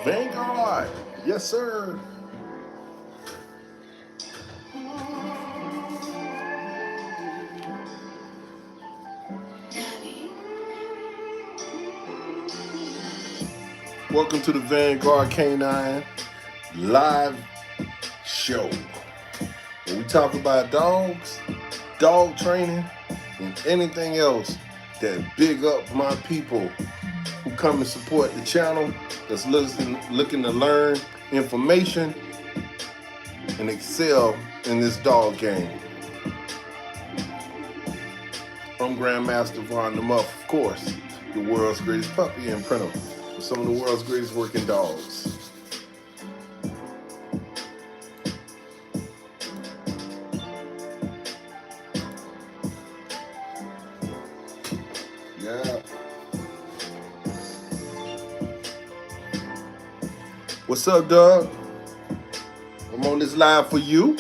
Vanguard. Yes, sir. Welcome to the Vanguard Canine live show, where we talk about dogs, dog training, and anything else that big up my people who come to support the channel, that's looking to learn information and excel in this dog game. I'm Grandmaster Von the Muff, of course, the world's greatest puppy imprinter for some of the world's greatest working dogs. Yeah. What's up, Doug? I'm on this live for you.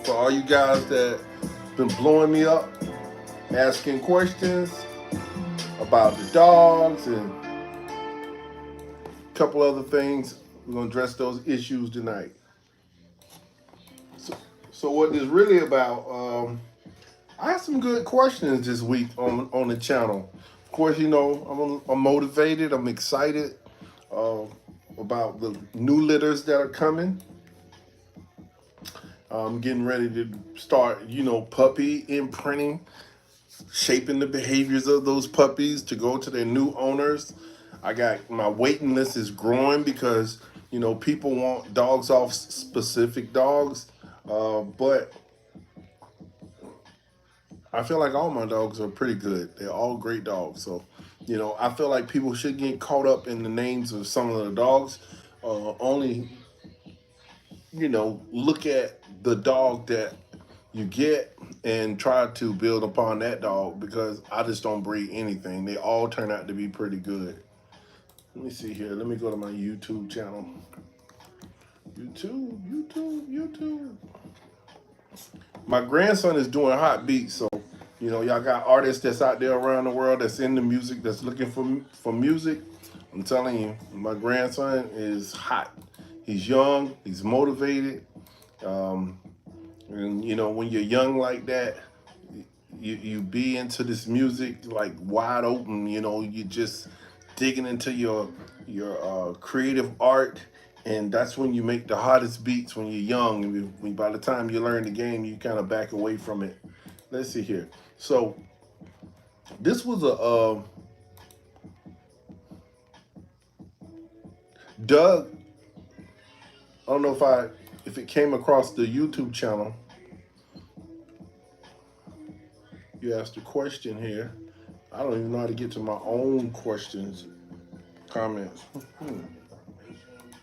For all you guys that been blowing me up, asking questions about the dogs and a couple other things. We're gonna address those issues tonight. So what this really about, I had some good questions this week on the channel. Of course, you know, I'm motivated, I'm excited about the new litters that are coming. I'm getting ready to start, you know, puppy imprinting, shaping the behaviors of those puppies to go to their new owners. I got my waiting list is growing because, you know, people want dogs off specific dogs, but I feel like all my dogs are pretty good. They're all great dogs. So, you know, I feel like people should get caught up in the names of some of the dogs. Only, you know, look at the dog that you get and try to build upon that dog, because I just don't breed anything. They all turn out to be pretty good. Let me see here. Let me go to my YouTube channel. YouTube. My grandson is doing hot beats, so you know, y'all got artists that's out there around the world that's in the music, that's looking for music. I'm telling you, my grandson is hot. He's young, he's motivated. And you know, when you're young like that, you be into this music like wide open. You know, you just digging into your creative art, and that's when you make the hottest beats when you're young. And by the time you learn the game, you kind of back away from it. Let's see here. So this was a Doug. I don't know if it came across the YouTube channel. You asked a question here. I don't even know how to get to my own questions, comments.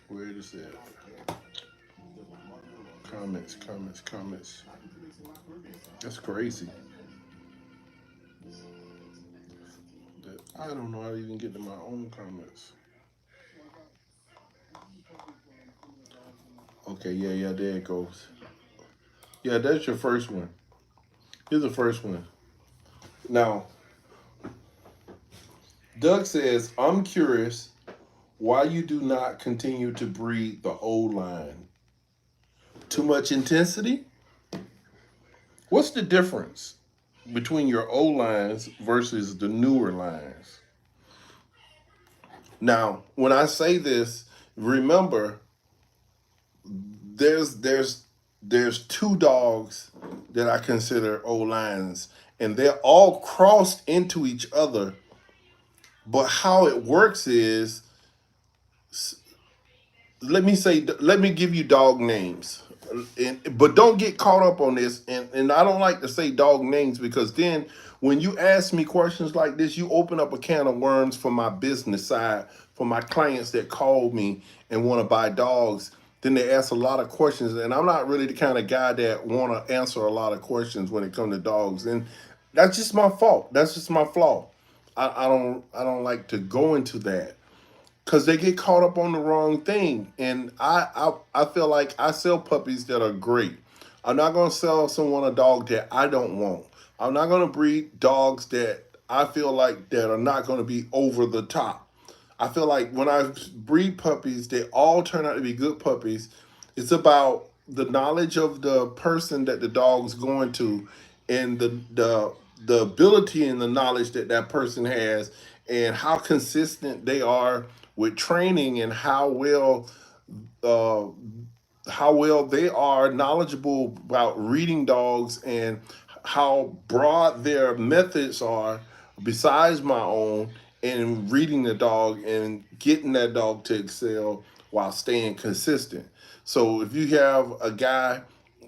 Where is it? Comments. That's crazy. I don't know how to even get to my own comments. Okay, yeah, there it goes. Yeah, that's your first one. Here's the first one. Now, Doug says, I'm curious why you do not continue to breed the old line. Too much intensity? What's the difference between your old lines versus the newer lines? Now, when I say this, remember, there's two dogs that I consider old lines, and they're all crossed into each other. But how it works is, let me give you dog names, but don't get caught up on this. And I don't like to say dog names, because then when you ask me questions like this, you open up a can of worms for my business side, for my clients that call me and want to buy dogs. Then they ask a lot of questions, and I'm not really the kind of guy that want to answer a lot of questions when it comes to dogs, and that's just my fault. That's just my flaw. I don't like to go into that, because they get caught up on the wrong thing. And I feel like I sell puppies that are great. I'm not going to sell someone a dog that I don't want. I'm not going to breed dogs that I feel like that are not going to be over the top. I feel like when I breed puppies, they all turn out to be good puppies. It's about the knowledge of the person that the dog's going to, and the ability and the knowledge that that person has, and how consistent they are with training, and uh, how well they are knowledgeable about reading dogs, and how broad their methods are besides my own in reading the dog and getting that dog to excel while staying consistent. So if you have a guy,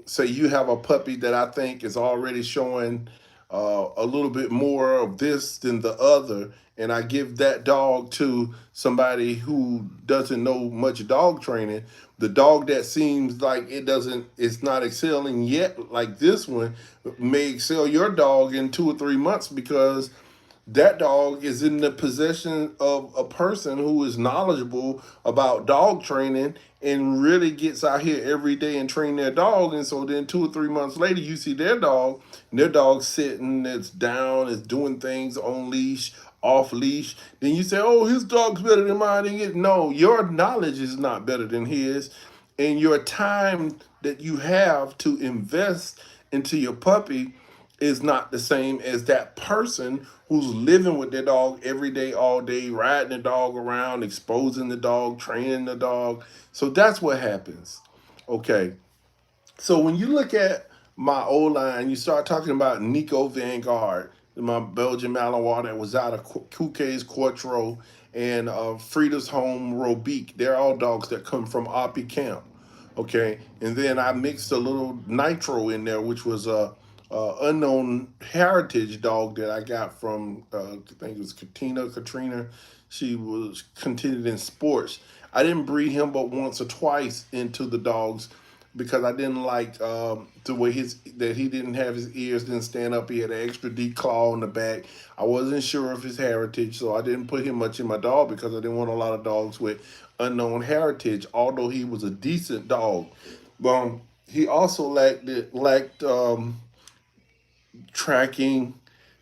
say you have a puppy that I think is already showing a little bit more of this than the other, and I give that dog to somebody who doesn't know much dog training, the dog that seems like it's not excelling yet, like this one, may excel your dog in 2 or 3 months, because that dog is in the possession of a person who is knowledgeable about dog training and really gets out here every day and train their dog. And so then 2 or 3 months later, you see their dog, and their dog sitting, it's down, it's doing things on leash, off leash. Then you say, oh, his dog's better than mine. And no, your knowledge is not better than his. And your time that you have to invest into your puppy is not the same as that person who's living with their dog every day, all day, riding the dog around, exposing the dog, training the dog. So that's what happens. Okay. So when you look at my O line, you start talking about Nico Vanguard, my Belgian Malinois that was out of Kouke's Quattro, and Frida's Home Robique. They're all dogs that come from Oppie Camp. Okay, and then I mixed a little Nitro in there, which was a unknown heritage dog that I got from I think it was Katrina. She was continued in sports. I didn't breed him but once or twice into the dogs because I didn't like the way he didn't have his ears didn't stand up. He had an extra deep claw on the back. I wasn't sure of his heritage, so I didn't put him much in my dog because I didn't want a lot of dogs with unknown heritage. Although he was a decent dog, he also lacked tracking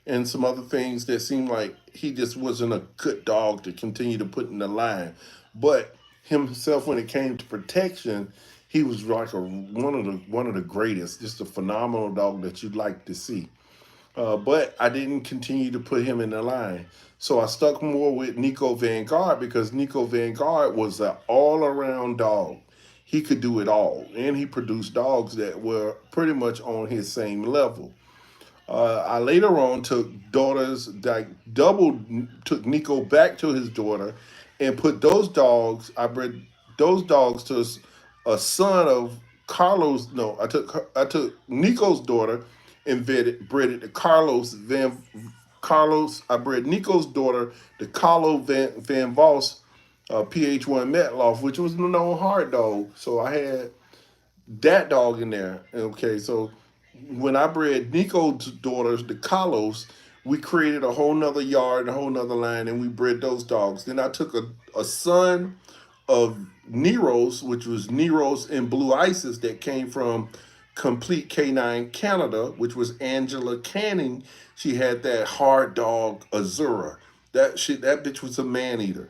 and some other things that seemed like he just wasn't a good dog to continue to put in the line. But himself, when it came to protection, he was like one of the greatest, just a phenomenal dog that you'd like to see. But I didn't continue to put him in the line. So I stuck more with Nico Vanguard because Nico Vanguard was an all around dog. He could do it all. And he produced dogs that were pretty much on his same level. I later on took daughters, like doubled, took Nico back to his daughter and put those dogs, I bred those dogs to a son of Carlos. No, I took Nico's daughter and bred it to Carlos. I bred Nico's daughter to Carlo Van Voss, PH1 Metloff, which was a known hard dog. So I had that dog in there. Okay, so when I bred Nico's daughters, the Carlos, we created a whole nother yard, a whole nother line, and we bred those dogs. Then I took a son of Nero's, which was Nero's and Blue Isis, that came from Complete Canine Canada, which was Angela Canning. She had that hard dog Azura. That bitch was a man eater.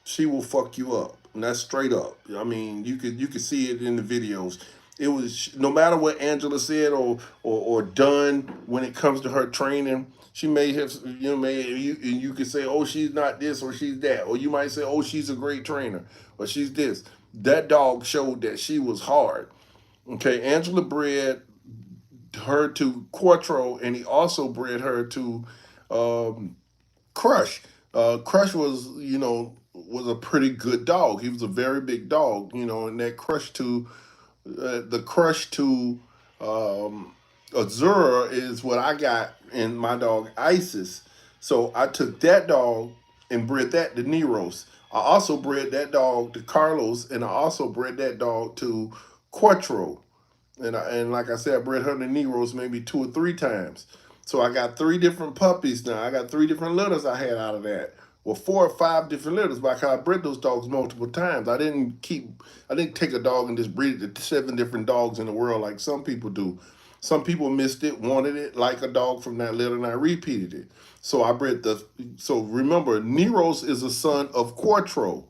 She will fuck you up, and that's straight up. I mean, you could see it in the videos. It was no matter what Angela said or done when it comes to her training. She may have you could say, oh, she's not this or she's that, or you might say, oh, she's a great trainer or she's this. That dog showed that she was hard. Okay, Angela bred her to Quattro, and he also bred her to um, Crush. Crush was a pretty good dog. He was a very big dog, and that the Crush to Azura is what I got in my dog Isis. So I took that dog and bred that to Neros. I also bred that dog to Carlos, and I also bred that dog to Quattro. And like I said, I bred her to Neros maybe 2 or 3 times. So I got 3 different puppies now. I got 3 different litters I had out of that. Well, 4 or 5 different litters, but I bred those dogs multiple times. I didn't take a dog and just breed it to 7 different dogs in the world like some people do. Some people missed it, wanted it like a dog from that litter, and I repeated it. So I bred the. So remember, Neros is a son of Quattro.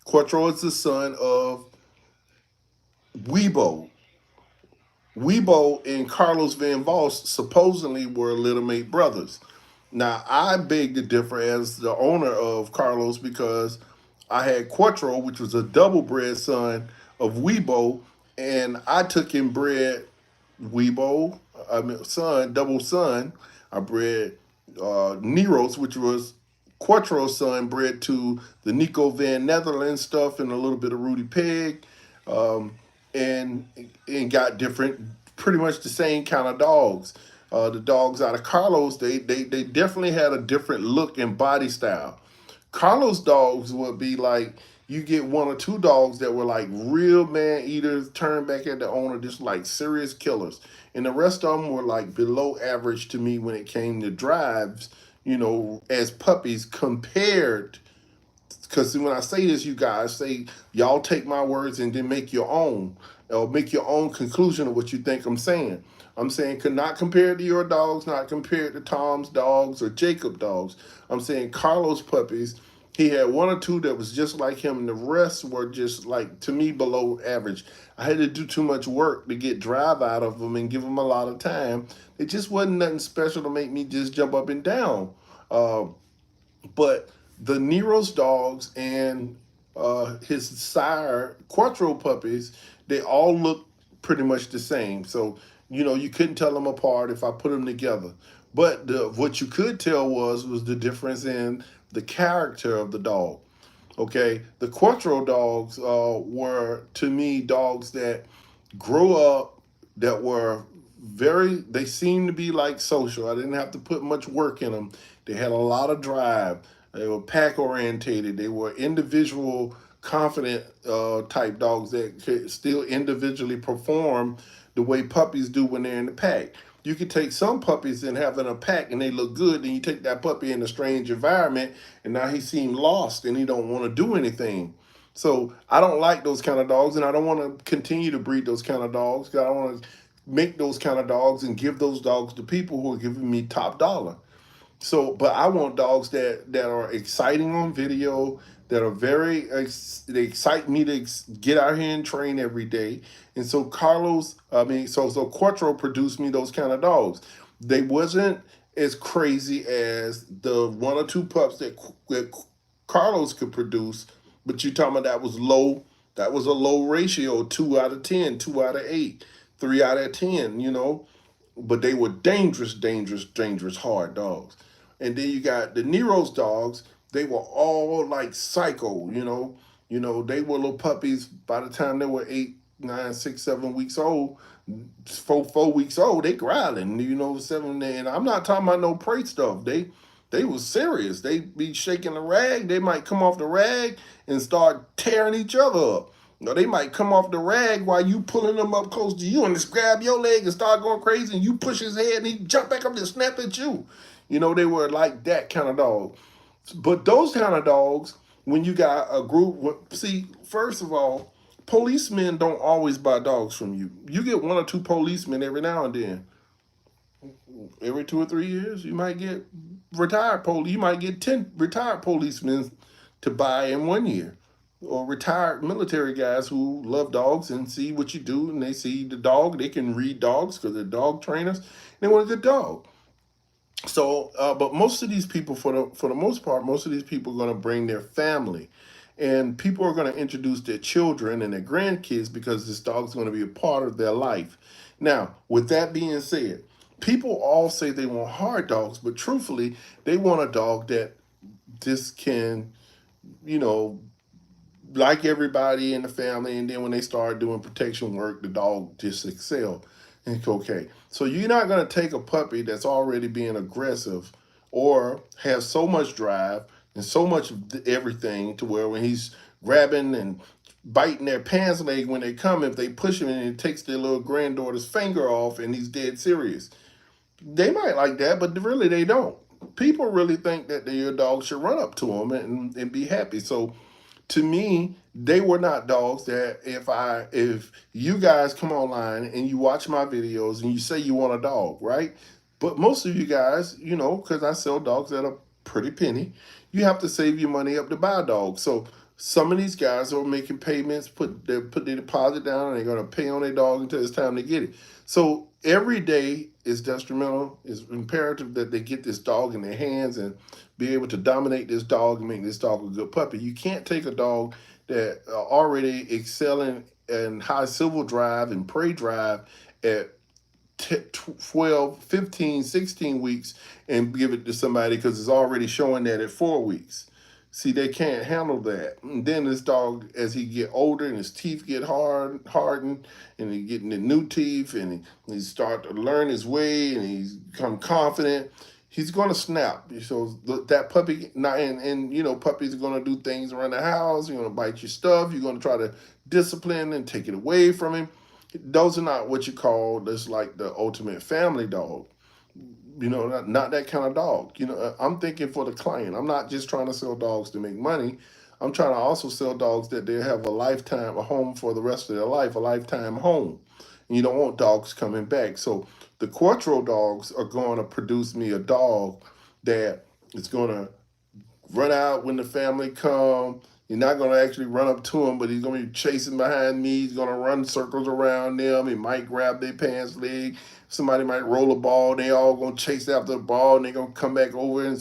Quattro is the son of Weibo. Weibo and Carlos Van Voss supposedly were littermate brothers. Now, I beg to differ as the owner of Carlos because I had Quattro, which was a double bred son of Weibo, and I took and bred Weibo, I mean, son, double son. I bred Neros, which was Quattro's son, bred to the Nico Van Netherlands stuff and a little bit of Rudy Peg, um, and got different, pretty much the same kind of dogs. The dogs out of Carlos, they definitely had a different look and body style. Carlos dogs would be like you get one or two dogs that were like real man eaters, turn back at the owner, just like serious killers. And the rest of them were like below average to me when it came to drives, as puppies compared. Because when I say this, you guys say, y'all take my words and then make your own, or make your own conclusion of what you think I'm saying. I'm saying could not compare to your dogs, not compared to Tom's dogs or Jacob dogs. I'm saying Carlos puppies. He had one or two that was just like him, and the rest were just like to me below average. I had to do too much work to get drive out of them and give them a lot of time. It just wasn't nothing special to make me just jump up and down. Uh, but the Nero's dogs and his sire Quattro puppies, they all look pretty much the same. So you couldn't tell them apart if I put them together. But what you could tell was the difference in the character of the dog. Okay, the Quattro dogs were to me dogs that grew up, that were they seemed to be like social. I didn't have to put much work in them. They had a lot of drive. They were pack orientated. They were individual, confident type dogs that could still individually perform the way puppies do when they're in the pack. You could take some puppies and have in a pack and they look good. Then you take that puppy in a strange environment and now he seems lost and he don't want to do anything. So I don't like those kind of dogs, and I don't want to continue to breed those kind of dogs. 'Cause I don't want to make those kind of dogs and give those dogs to people who are giving me top dollar. So, but I want dogs that are exciting on video, that are they excite me to get out here and train every day. And so so Quattro produced me those kind of dogs. They wasn't as crazy as the one or two pups that Carlos could produce, but you talking about that was low. That was a low ratio, 2 out of 10, 2 out of 8, 3 out of 10. But they were dangerous, dangerous, dangerous hard dogs. And then you got the Nero's dogs. They were all like psycho. They were little puppies. By the time they were 8, 9, 6, 7 weeks old, 4 weeks old, they growling. 7. And I'm not talking about no prey stuff. They was serious. They be shaking the rag. They might come off the rag and start tearing each other up. They might come off the rag while you pulling them up close to you and just grab your leg and start going crazy, and you push his head and he jump back up and snap at you. They were like that kind of dog. But those kind of dogs, when you got a group, see, first of all, policemen don't always buy dogs from you. You get one or two policemen every now and then. Every 2 or 3 years, you might get You might get 10 retired policemen to buy in 1 year, or retired military guys who love dogs and see what you do, and they see the dog. They can read dogs because they're dog trainers. They want a good dog. So, but most of these people, for the most part, most of these people are going to bring their family, and people are going to introduce their children and their grandkids because this dog's going to be a part of their life. Now, with that being said, people all say they want hard dogs, but truthfully, they want a dog that just can, you know, like everybody in the family, and then when they start doing protection work, the dog just excel. And it's okay. So you're not gonna take a puppy that's already being aggressive or has so much drive and so much of everything to where when he's grabbing and biting their pants leg when they come, if they push him and it takes their little granddaughter's finger off and he's dead serious. They might like that, but really they don't. People really think that your dog should run up to them and be happy. So to me, They were not dogs that if you guys come online and you watch my videos and you say you want a dog, right? But most of you guys, you know, because I sell dogs at a pretty penny, you have to save your money up to buy a dog. So some of these guys are making payments, put their deposit down, and they're gonna pay on their dog until it's time to get it. So every day is detrimental. It's imperative that they get this dog in their hands and be able to dominate this dog and make this dog a good puppy. You can't take a dog that are already excelling in high civil drive and prey drive at 12, 15, 16 weeks and give it to somebody because it's already showing that at 4 weeks. See, they can't handle that. And then this dog, as he get older and his teeth get hardened, and he getting the new teeth, and he start to learn his way, and he's become confident. He's gonna snap. So that puppy, and you know, puppies are gonna do things around the house. You're gonna bite your stuff. You're gonna try to discipline and take it away from him. Those are not what you call this, like the ultimate family dog. You know, not that kind of dog. You know, I'm thinking for the client. I'm not just trying to sell dogs to make money. I'm trying to also sell dogs that they have a lifetime, a home for the rest of their life, a lifetime home. And you don't want dogs coming back. So the Quattro dogs are going to produce me a dog that is going to run out when the family come. You're not gonna actually run up to him, but he's gonna be chasing behind me. He's gonna run circles around them. He might grab their pants leg. Somebody might roll a ball. They all gonna chase after the ball, and they're gonna come back over and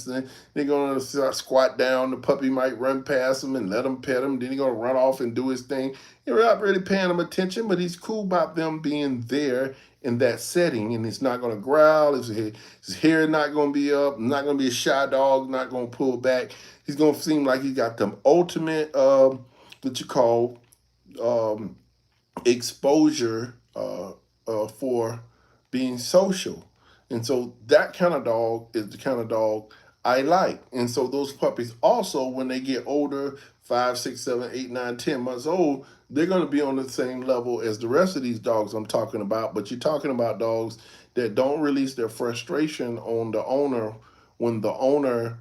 they're gonna start squat down. The puppy might run past him and let him pet him. Then he's gonna run off and do his thing. You're not really paying him attention, but he's cool about them being there in that setting, and he's not gonna growl. His hair not gonna be up. Not gonna be a shy dog. Not gonna pull back. He's gonna seem like he got the ultimate what you call um, exposure for being social. And so that kind of dog is the kind of dog I like. And so those puppies also, when they get older, 5, 6, 7, 8, 9, 10 months old, they're going to be on the same level as the rest of these dogs I'm talking about. But you're talking about dogs that don't release their frustration on the owner when the owner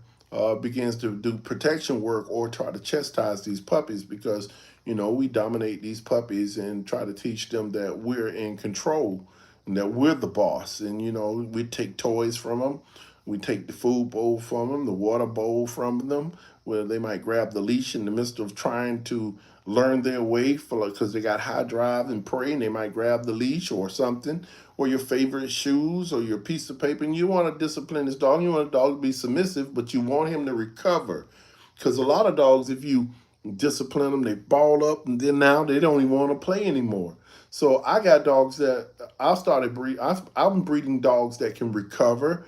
begins to do protection work or try to chastise these puppies, because you know we dominate these puppies and try to teach them that we're in control and that we're the boss. And you know, we take toys from them, we take the food bowl from them, the water bowl from them, where they might grab the leash in the midst of trying to learn their way for, because they got high drive and prey, and they might grab the leash or something, or your favorite shoes or your piece of paper. And you want to discipline this dog. You want a dog to be submissive, but you want him to recover. Because a lot of dogs, if you discipline them, they ball up, and then now they don't even want to play anymore. So I got dogs that I started breed. I'm breeding dogs that can recover,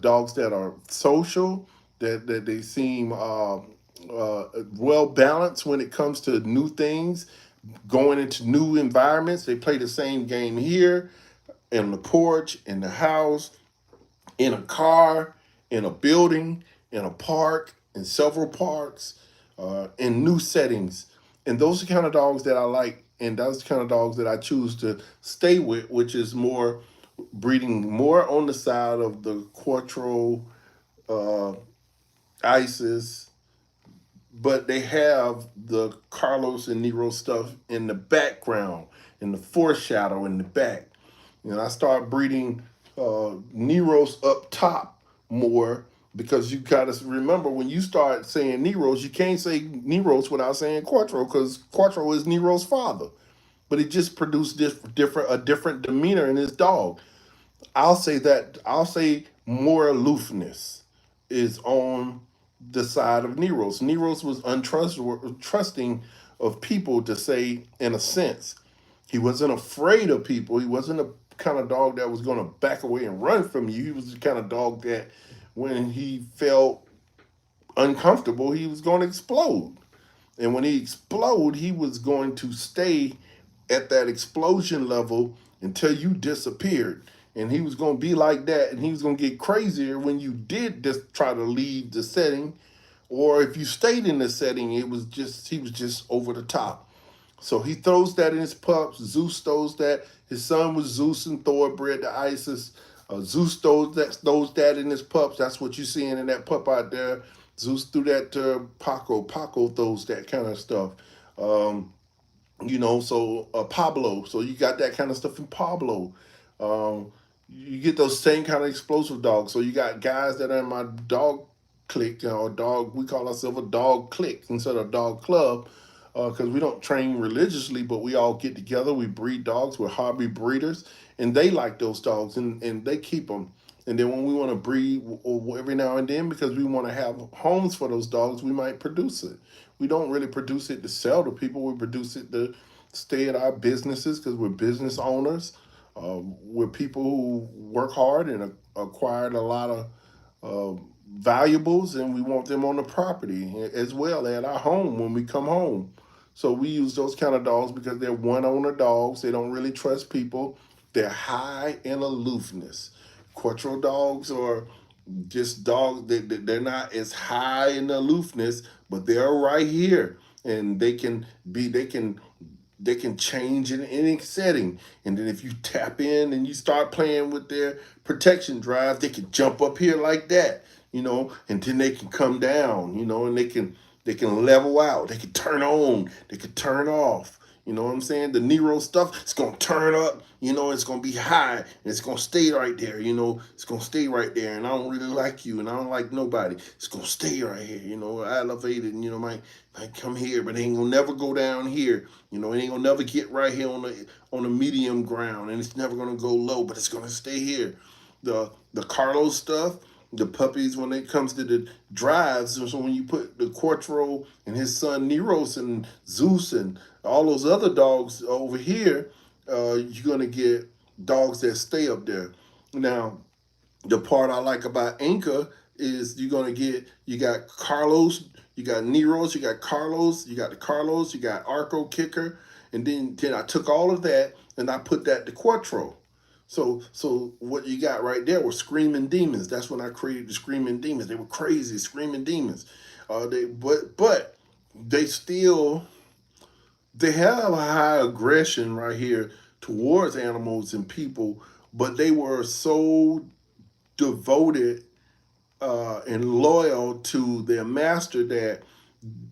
dogs that are social, that they seem well balanced when it comes to new things, going into new environments. They play the same game here, in the porch, in the house, in a car, in a building, in a park, in several parks, in new settings. And those are the kind of dogs that I like, and those are the kind of dogs that I choose to stay with, which is more breeding more on the side of the Quattro, uh, Isis, but they have the Carlos and Nero stuff in the background, in the foreshadow in the back. You know, I start breeding Neros up top more, because you gotta remember, when you start saying Neros, you can't say Neros without saying Quattro, because Quattro is Nero's father. But he just produced a different demeanor in his dog. I'll say more aloofness is on the side of Neros. Neros was untrusting of people, to say, in a sense. He wasn't afraid of people. He wasn't a kind of dog that was going to back away and run from you. He was the kind of dog that when he felt uncomfortable, he was going to explode. And when he explode, he was going to stay at that explosion level until you disappeared. And he was going to be like that, and he was going to get crazier when you did just try to leave the setting, or if you stayed in the setting, he was just over the top. So he throws that in his pups. Zeus throws that. His son was Zeus and Thor bred to Isis. Zeus throws that in his pups. That's what you're seeing in that pup out there. Zeus threw that to Paco. Paco throws that kind of stuff. Um, so Pablo. So you got that kind of stuff in Pablo. Um, you get those same kind of explosive dogs. So you got guys that are in my dog clique or dog. We call ourselves a dog clique instead of dog club because we don't train religiously, but we all get together. We breed dogs. We're hobby breeders, and they like those dogs, and they keep them. And then when we want to breed every now and then, because we want to have homes for those dogs, we might produce it. We don't really produce it to sell to people. We produce it to stay at our businesses because we're business owners. We're people who work hard and acquired a lot of valuables, and we want them on the property as well at our home when we come home. So we use those kind of dogs because they're one owner dogs. They don't really trust people. They're high in aloofness. Quattro dogs are just dogs they're not as high in aloofness, but they're right here, and they can change in any setting. And then if you tap in and you start playing with their protection drive, they can jump up here like that, and then they can come down, and they can level out, they can turn on, they can turn off. You know what I'm saying? The Nero stuff, it's gonna turn up, it's gonna be high, and it's gonna stay right there, it's gonna stay right there. And I don't really like you, and I don't like nobody. It's gonna stay right here, elevated, and might come here, but it ain't gonna never go down here. It ain't gonna never get right here on the medium ground, and it's never gonna go low, but it's gonna stay here. The Carlos stuff, the puppies when it comes to the drives. So when you put the Quattro and his son Neros and Zeus and all those other dogs over here, you're gonna get dogs that stay up there. Now, the part I like about Anchor is you got Carlos, you got Neros, you got Carlos, you got the Carlos, you got Arco Kicker, and then I took all of that and I put that to Quattro. So what you got right there were screaming demons. That's when I created the screaming demons. They were crazy screaming demons. But they still they have a high aggression right here towards animals and people, but they were so devoted and loyal to their master that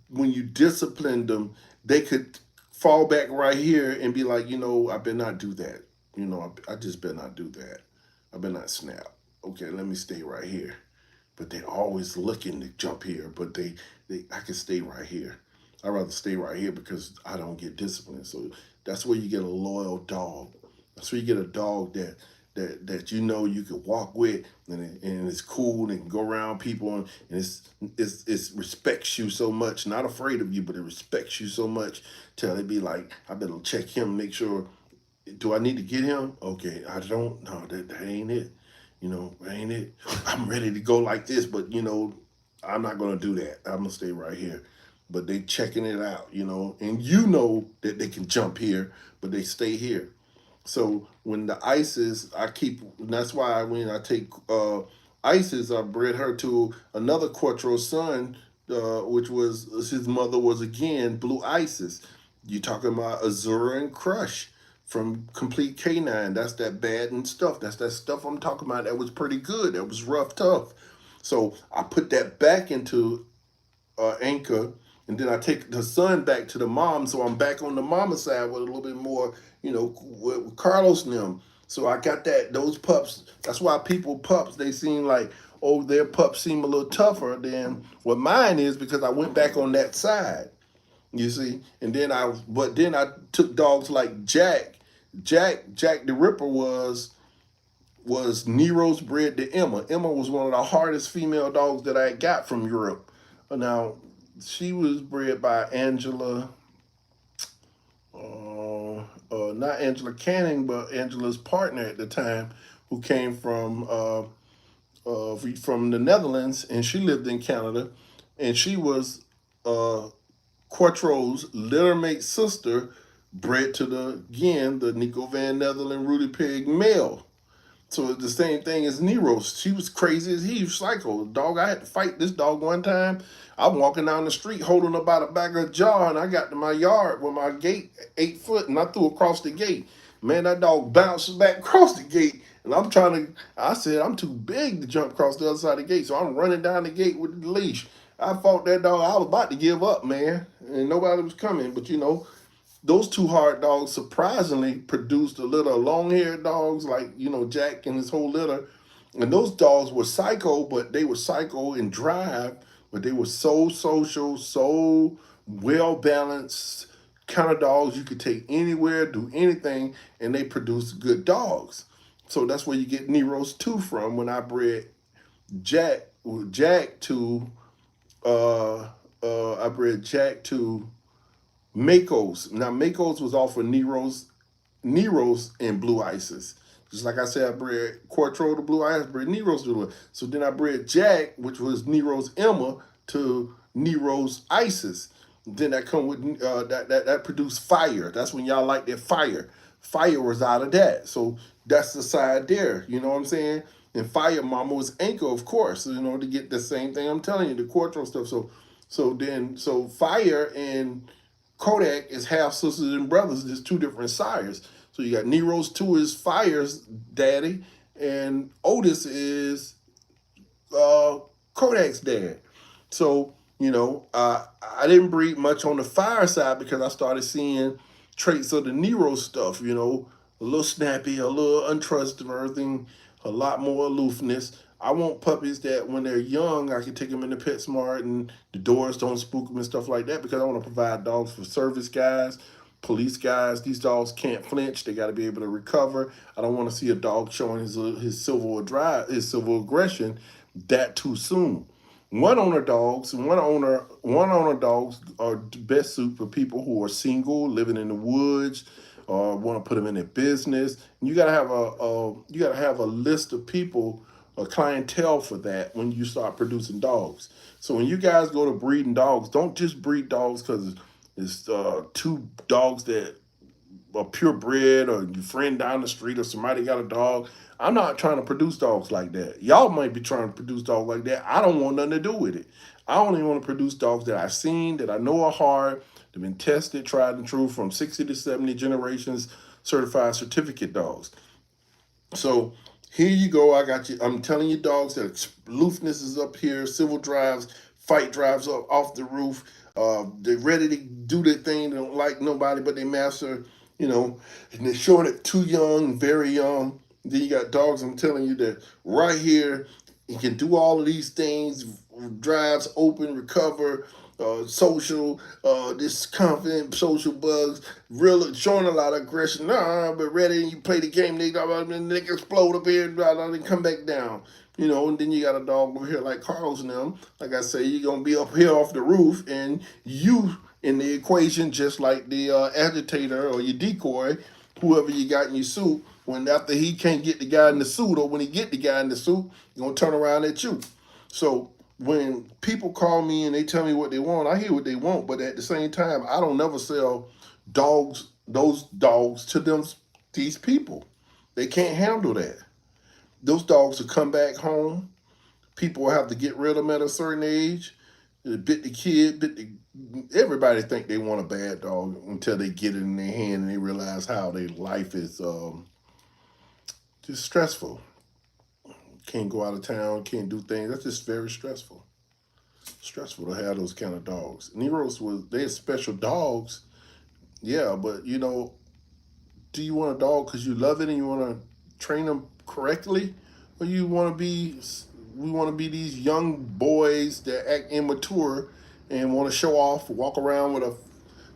when you disciplined them, they could fall back right here and be like, I better not do that. I just better not do that. I better not snap. Okay, let me stay right here. But they're always looking to jump here, but I can stay right here. I'd rather stay right here because I don't get disciplined. So that's where you get a loyal dog. That's where you get a dog that you could walk with, and it's cool and can go around people, and it's respects you so much, not afraid of you, but it respects you so much till they be like, I better check him, make sure, do I need to get him? Okay, I don't, no, that ain't it. That ain't it. I'm ready to go like this, but I'm not gonna do that. I'm gonna stay right here. But they checking it out, and that they can jump here, but they stay here. So when the ISIS, that's why when I take ISIS, I bred her to another Quattro son, which was his mother was again Blue Isis. You talking about Azura and Crush from Complete K9. That's that bad and stuff. That's that stuff I'm talking about. That was pretty good. That was rough, tough. So I put that back into Anchor, and then I take the son back to the mom, so I'm back on the mama side with a little bit more, with Carlos and them. So I got those pups. That's why pups, they seem like, oh, their pups seem a little tougher than what mine is because I went back on that side. You see, but then I took dogs like Jack. Jack the Ripper was Nero's bred to Emma. Emma was one of the hardest female dogs that I got from Europe. Now, she was bred by Angela, not Angela Canning, but Angela's partner at the time, who came from the Netherlands, and she lived in Canada, and she was Quattro's littermate sister, bred to the Nico Van Netherland Rudy Pig male. So it's the same thing as Nero. She was crazy as he was psycho. Dog, I had to fight this dog one time. I'm walking down the street holding her by the back of her jaw, and I got to my yard with my gate 8 foot, and I threw across the gate. Man, that dog bounced back across the gate, and I said, I'm too big to jump across the other side of the gate, so I'm running down the gate with the leash. I fought that dog. I was about to give up, man, and nobody was coming. But those two hard dogs surprisingly produced a litter of long-haired dogs like Jack and his whole litter, and those dogs were psycho, but they were psycho in drive, but they were so social, so well balanced kind of dogs you could take anywhere, do anything, and they produced good dogs. So that's where you get Nero's 2 from. When I bred Jack to I bred Jack to Makos. Now Makos was off of Nero's and Blue Ices. Just like I said, I bred Quartro to Blue Ice, bred Nero's to Blue Ice. So then I bred Jack, which was Nero's Emma, to Nero's Ices. Then that come with that produced Fire. That's when y'all like that Fire. Fire was out of that. So that's the side there. You know what I'm saying? And Fire Mama was Anchor, of course. To get the same thing I'm telling you, the Quartro stuff. So Fire and Kodak is half sisters and brothers, just two different sires. So you got Nero's 2 is Fire's daddy, and Otis is Kodak's dad. So, I didn't breed much on the Fire side because I started seeing traits of the Nero stuff, a little snappy, a little untrustworthy, a lot more aloofness. I want puppies that when they're young, I can take them into PetSmart and the doors don't spook them and stuff like that, because I want to provide dogs for service guys, police guys. These dogs can't flinch. They got to be able to recover. I don't want to see a dog showing his civil aggression that too soon. One owner dogs are the best suit for people who are single, living in the woods, or want to put them in their business. And you gotta have a list of people, a clientele for that when you start producing dogs. So when you guys go to breeding dogs, don't just breed dogs because it's two dogs that are purebred, or your friend down the street or somebody got a dog. I'm not trying to produce dogs like that. Y'all might be trying to produce dogs like that. I don't want nothing to do with it. I only want to produce dogs that I've seen, that I know are hard, they've been tested, tried and true, from 60 to 70 generations, certified certificate dogs. So here you go. I got you. I'm telling you, dogs that aloofness is up here, civil drives, fight drives up off the roof. They're ready to do their thing. They don't like nobody but their master, and they're showing it too young, very young. Then you got dogs, I'm telling you, that right here, you can do all of these things, drives, open, recover, social, this confident, social bugs, real, showing a lot of aggression. Nah, but ready, and you play the game, they explode up here, and come back down. And then you got a dog over here like Carlos and them. Like I say, you're going to be up here off the roof, and you in the equation, just like the agitator or your decoy, whoever you got in your suit. When after he can't get the guy in the suit, or when he get the guy in the suit, he's going to turn around at you. So when people call me and they tell me what they want, I hear what they want. But at the same time, I don't never sell those dogs to these people. They can't handle that. Those dogs will come back home. People will have to get rid of them at a certain age. Bit the kid, everybody think they want a bad dog until they get it in their hand and they realize how their life is just stressful. Can't go out of town, can't do things. That's just very stressful. Stressful to have those kind of dogs. Nero's they're special dogs, yeah, but do you want a dog because you love it and you want to train them correctly, or we want to be these young boys that act immature and want to show off, walk around with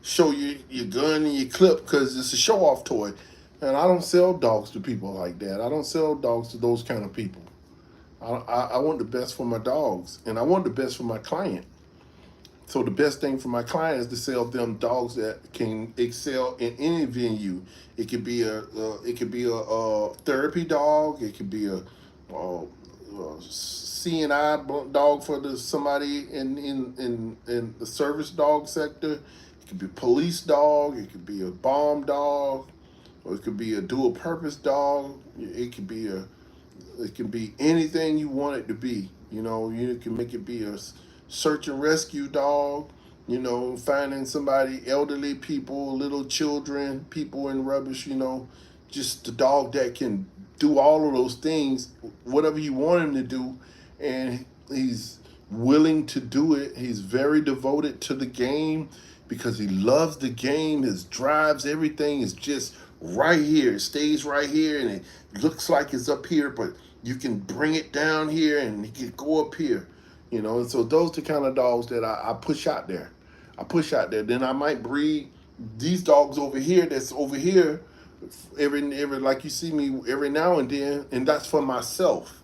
show you your gun and your clip because it's a show off toy. And I don't sell dogs to people like that. I don't sell dogs to those kind of people. I want the best for my dogs, and I want the best for my client. So the best thing for my client is to sell them dogs that can excel in any venue. It could be a therapy dog. It could be a CNI dog for somebody in the service dog sector. It could be a police dog. It could be a bomb dog, or it could be a dual purpose dog. It can be anything you want it to be. You can make it be a search and rescue dog. Finding somebody, elderly people, little children, people in rubbish. Just the dog that can do all of those things, whatever you want him to do, and he's willing to do it. He's very devoted to the game because he loves the game. His drives, everything is just right here. It stays right here, and it looks like it's up here, but you can bring it down here and it can go up here. And so those are the kind of dogs that I push out there. I push out there. Then I might breed these dogs over here. That's over here. Every like you see me every now and then, and that's for myself.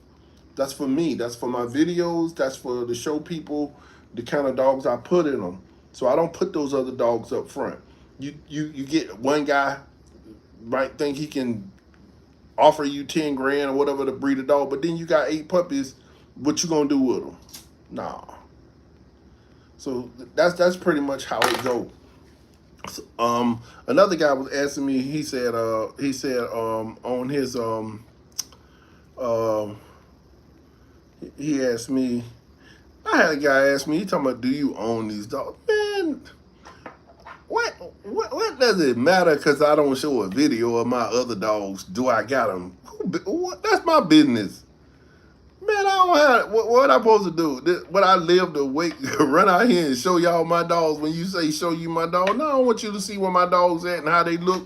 That's for me. That's for my videos. That's for to show people the kind of dogs I put in them. So I don't put those other dogs up front. You get one guy might think he can offer you 10 grand or whatever to breed a dog, but then you got 8 puppies. What you gonna do with them? Nah. So that's pretty much how it goes. Another guy was asking me. He said on his he asked me. I had a guy ask me. He talking about, do you own these dogs? Man, what does it matter? Because I don't show a video of my other dogs. Do I got them? That's my business. Man, I don't have what I supposed to do. What I live to wait, run out here and show y'all my dogs. When you say show you my dog, no, I want you to see where my dogs at and how they look.